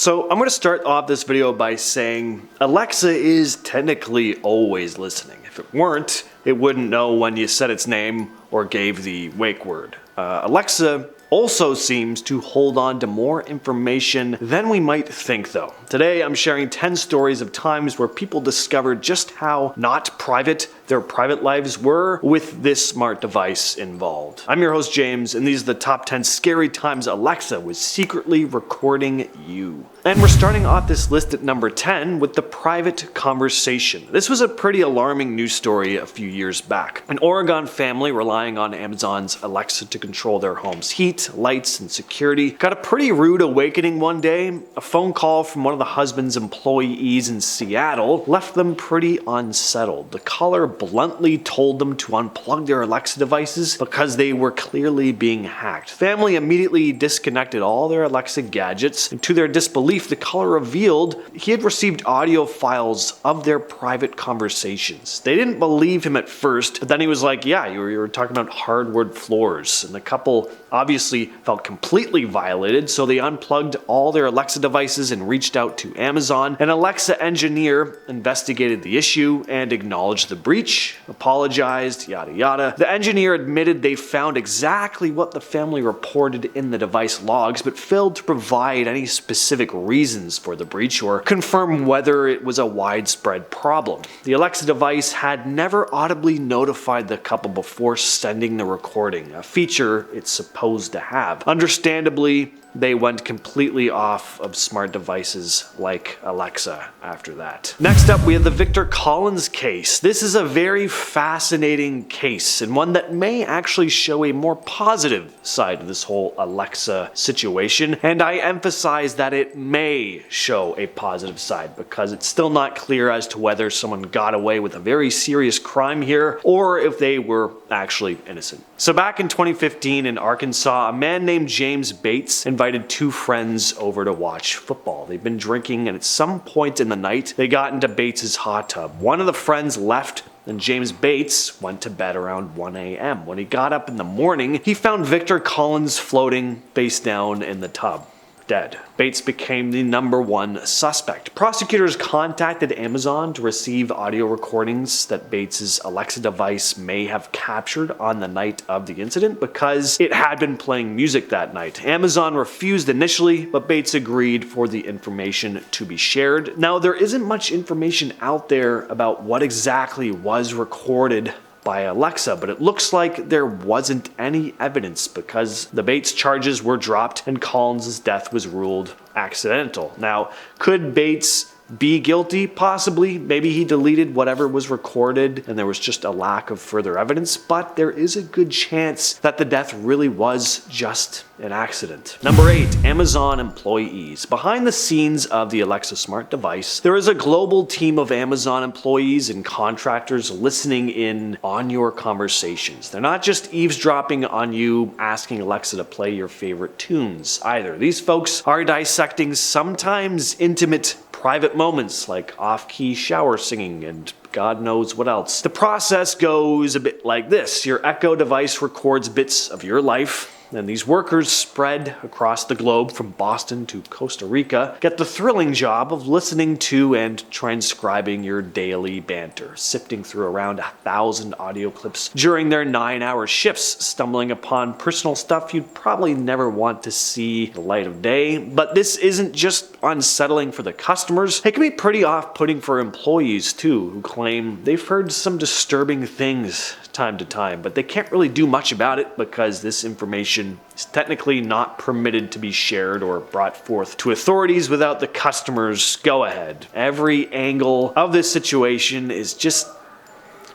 So I'm going to start off this video by saying Alexa is technically always listening. If it weren't, it wouldn't know when you said its name or gave the wake word. Alexa also seems to hold on to more information than we might think though. Today I'm sharing 10 stories of times where people discovered just how not private their private lives were with this smart device involved. I'm your host James, and these are the top 10 scary times Alexa was secretly recording you. And we're starting off this list at number 10 with the private conversation. This was a pretty alarming news story a few years back. An Oregon family relying on Amazon's Alexa to control their home's heat, lights, and security got a pretty rude awakening one day. A phone call from one of the husband's employees in Seattle left them pretty unsettled. The caller bluntly told them to unplug their Alexa devices because they were clearly being hacked. Family immediately disconnected all their Alexa gadgets, and to their disbelief, the caller revealed he had received audio files of their private conversations. They didn't believe him at first, but then he was like, yeah, you were talking about hardwood floors. And the couple obviously felt completely violated, so they unplugged all their Alexa devices and reached out to Amazon. An Alexa engineer investigated the issue and acknowledged the breach, apologized, yada yada. The engineer admitted they found exactly what the family reported in the device logs, but failed to provide any specific reasons for the breach or confirm whether it was a widespread problem. The Alexa device had never audibly notified the couple before sending the recording, a feature it's supposed to have. Understandably, they went completely off of smart devices like Alexa after that. Next up, we have the Victor Collins case. This is a very fascinating case, and one that may actually show a more positive side of this whole Alexa situation. And I emphasize that it may show a positive side because it's still not clear as to whether someone got away with a very serious crime here or if they were actually innocent. So back in 2015 in Arkansas, a man named James Bates invited two friends over to watch football. They'd been drinking, and at some point in the night, they got into Bates's hot tub. One of the friends left, and James Bates went to bed around 1 a.m. When he got up in the morning, he found Victor Collins floating face down in the tub, dead. Bates became the #1 suspect. Prosecutors contacted Amazon to receive audio recordings that Bates's Alexa device may have captured on the night of the incident because it had been playing music that night. Amazon refused initially, but Bates agreed for the information to be shared. Now, there isn't much information out there about what exactly was recorded by Alexa, but it looks like there wasn't any evidence because the Bates charges were dropped and Collins' death was ruled accidental. Now, could Bates be guilty? Possibly. Maybe he deleted whatever was recorded and there was just a lack of further evidence, but there is a good chance that the death really was just an accident. Number 8, Amazon employees. Behind the scenes of the Alexa smart device, there is a global team of Amazon employees and contractors listening in on your conversations. They're not just eavesdropping on you, asking Alexa to play your favorite tunes either. These folks are dissecting sometimes intimate private moments like off-key shower singing and God knows what else. The process goes a bit like this. Your Echo device records bits of your life, and these workers spread across the globe from Boston to Costa Rica get the thrilling job of listening to and transcribing your daily banter, sifting through around 1,000 audio clips during their 9-hour shifts, stumbling upon personal stuff you'd probably never want to see the light of day. But this isn't just unsettling for the customers. It can be pretty off-putting for employees too, who claim they've heard some disturbing things time to time, but they can't really do much about it because this information is technically not permitted to be shared or brought forth to authorities without the customer's go-ahead. Every angle of this situation is just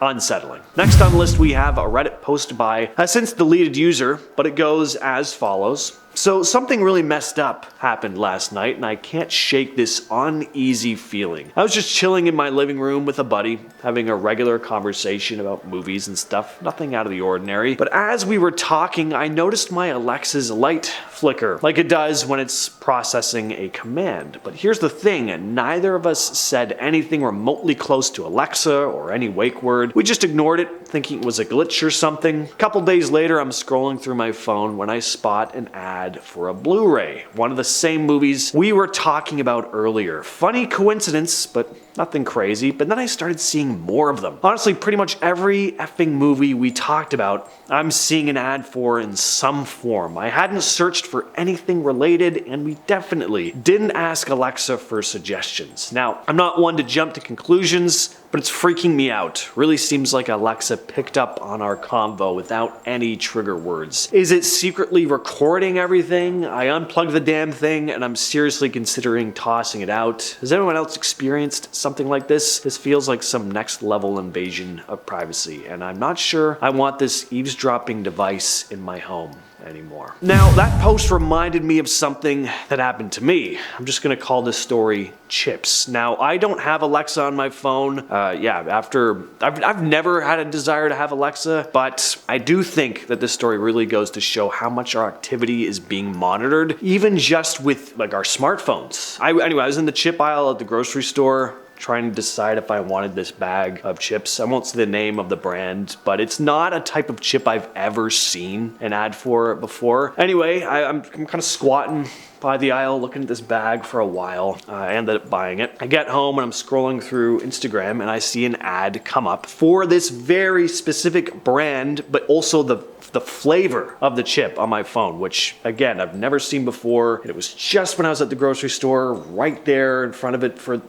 unsettling. Next on the list we have a Reddit post by a since deleted user, but it goes as follows. So something really messed up happened last night, and I can't shake this uneasy feeling. I was just chilling in my living room with a buddy, having a regular conversation about movies and stuff, nothing out of the ordinary. But as we were talking, I noticed my Alexa's light flicker, like it does when it's processing a command. But here's the thing, neither of us said anything remotely close to Alexa or any wake word. We just ignored it, thinking it was a glitch or something. A couple days later, I'm scrolling through my phone when I spot an ad ad for a Blu-ray, one of the same movies we were talking about earlier. Funny coincidence, but nothing crazy. But then I started seeing more of them. Honestly, pretty much every effing movie we talked about, I'm seeing an ad for in some form. I hadn't searched for anything related, and we definitely didn't ask Alexa for suggestions. Now, I'm not one to jump to conclusions, but it's freaking me out. Really seems like Alexa picked up on our convo without any trigger words. Is it secretly recording everything? I unplugged the damn thing, and I'm seriously considering tossing it out. Has anyone else experienced something like this? This feels like some next level invasion of privacy, and I'm not sure I want this eavesdropping device in my home anymore. Now, that post reminded me of something that happened to me. I'm just gonna call this story Chips. Now, I don't have Alexa on my phone. I've never had a desire to have Alexa, but I do think that this story really goes to show how much our activity is being monitored, even just with like our smartphones. I was in the chip aisle at the grocery store, trying to decide if I wanted this bag of chips. I won't say the name of the brand, but it's not a type of chip I've ever seen an ad for before. Anyway, I'm kind of squatting by the aisle looking at this bag for a while. I ended up buying it. I get home and I'm scrolling through Instagram and I see an ad come up for this very specific brand, but also the flavor of the chip on my phone, which again, I've never seen before. And it was just when I was at the grocery store, right there in front of it for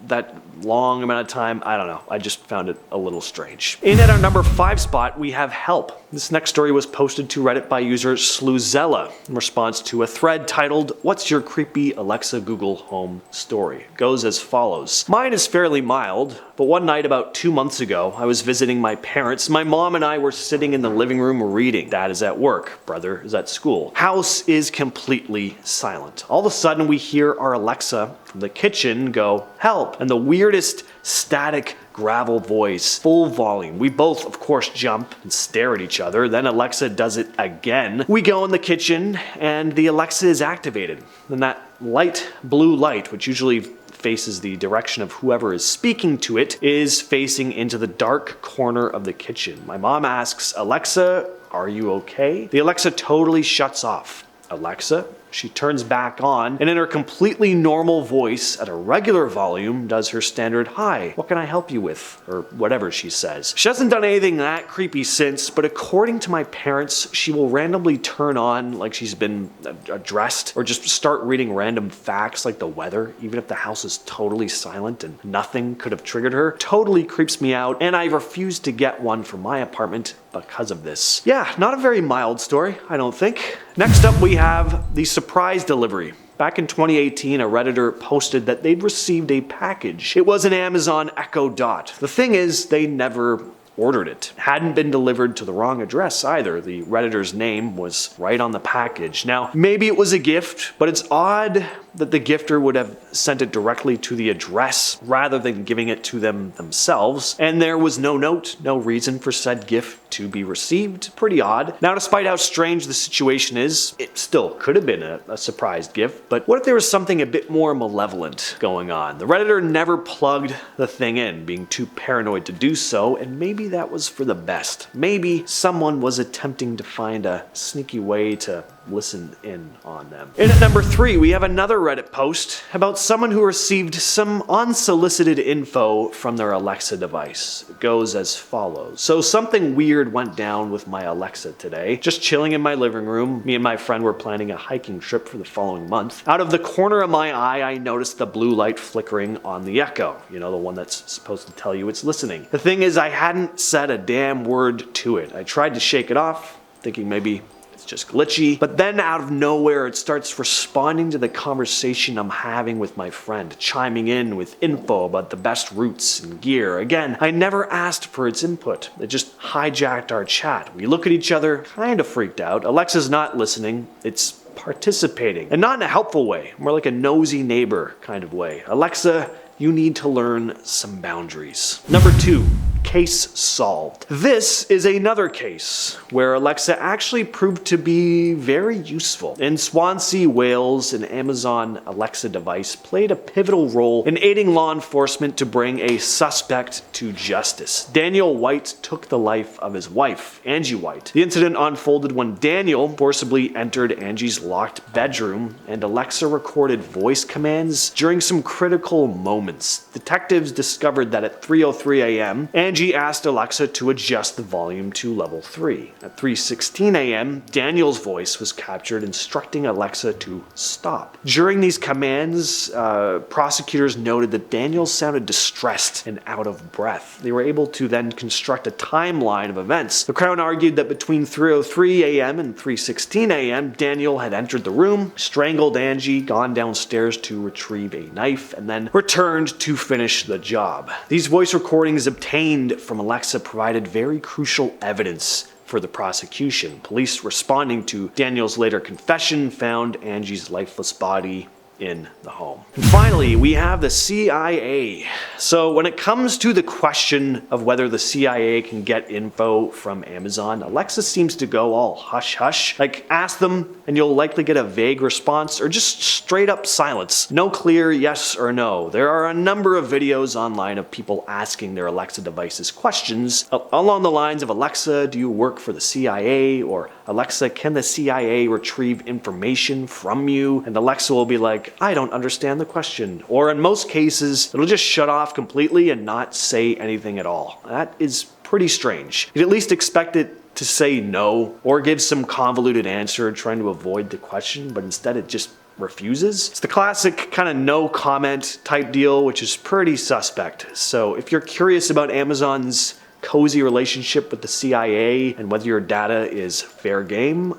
that long amount of time. I don't know. I just found it a little strange. In at our number 5 spot, we have Help. This next story was posted to Reddit by user Sluzella in response to a thread titled, "What's your creepy Alexa Google Home story?" It goes as follows. Mine is fairly mild, but one night about 2 months ago, I was visiting my parents. My mom and I were sitting in the living room reading. Dad is at work. Brother is at school. House is completely silent. All of a sudden, we hear our Alexa from the kitchen go, "Help," and the weirdest static gravel voice, full volume. We both, of course, jump and stare at each other. Then Alexa does it again. We go in the kitchen and the Alexa is activated. And that light blue light, which usually faces the direction of whoever is speaking to it, is facing into the dark corner of the kitchen. My mom asks, "Alexa, are you okay?" The Alexa totally shuts off. "Alexa?" She turns back on, and in her completely normal voice at a regular volume does her standard, "Hi, what can I help you with?" or whatever she says. She hasn't done anything that creepy since, but according to my parents, she will randomly turn on like she's been addressed, or just start reading random facts like the weather, even if the house is totally silent and nothing could have triggered her. Totally creeps me out, and I refuse to get one for my apartment because of this. Yeah, not a very mild story, I don't think. Next up, we have the surprise delivery. Back in 2018, a Redditor posted that they'd received a package. It was an Amazon Echo Dot. The thing is, they never ordered it. It hadn't been delivered to the wrong address either. The Redditor's name was right on the package. Now, maybe it was a gift, but it's odd that the gifter would have sent it directly to the address rather than giving it to them themselves. And there was no note, no reason for said gift to be received. Pretty odd. Now, despite how strange the situation is, it still could have been a surprise gift, but what if there was something a bit more malevolent going on? The Redditor never plugged the thing in, being too paranoid to do so, and maybe that was for the best. Maybe someone was attempting to find a sneaky way to listen in on them. And at number 3, we have another Reddit post about someone who received some unsolicited info from their Alexa device. It goes as follows. So something weird went down with my Alexa today. Just chilling in my living room, me and my friend were planning a hiking trip for the following month. Out of the corner of my eye, I noticed the blue light flickering on the Echo. You know, the one that's supposed to tell you it's listening. The thing is, I hadn't said a damn word to it. I tried to shake it off, thinking maybe it's just glitchy, but then out of nowhere it starts responding to the conversation I'm having with my friend, chiming in with info about the best routes and gear. Again, I never asked for its input. It just hijacked our chat. We look at each other, kind of freaked out. Alexa's not listening, it's participating, and not in a helpful way, more like a nosy neighbor kind of way. Alexa, you need to learn some boundaries. Number 2, Case solved. This is another case where Alexa actually proved to be very useful. In Swansea, Wales, an Amazon Alexa device played a pivotal role in aiding law enforcement to bring a suspect to justice. Daniel White took the life of his wife, Angie White. The incident unfolded when Daniel forcibly entered Angie's locked bedroom, and Alexa recorded voice commands during some critical moments. Detectives discovered that at 3:03 a.m., Angie asked Alexa to adjust the volume to level 3. At 3:16 a.m., Daniel's voice was captured instructing Alexa to stop. During these commands, prosecutors noted that Daniel sounded distressed and out of breath. They were able to then construct a timeline of events. The Crown argued that between 3:03 a.m. and 3:16 a.m., Daniel had entered the room, strangled Angie, gone downstairs to retrieve a knife, and then returned to finish the job. These voice recordings obtained from Alexa provided very crucial evidence for the prosecution. Police responding to Daniel's later confession found Angie's lifeless body in the home. And finally, we have the CIA. So when it comes to the question of whether the CIA can get info from Amazon, Alexa seems to go all hush hush. Like, ask them and you'll likely get a vague response or just straight up silence. No clear yes or no. There are a number of videos online of people asking their Alexa devices questions along the lines of, Alexa, do you work for the CIA? Or Alexa, can the CIA retrieve information from you? And Alexa will be like, I don't understand the question. Or in most cases, it'll just shut off completely and not say anything at all. That is pretty strange. You'd at least expect it to say no or give some convoluted answer trying to avoid the question, but instead it just refuses. It's the classic kind of no comment type deal, which is pretty suspect. So if you're curious about Amazon's cozy relationship with the CIA and whether your data is fair game,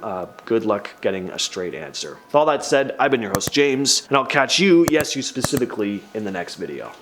good luck getting a straight answer. With all that said, I've been your host, James, and I'll catch you, yes, you specifically, in the next video.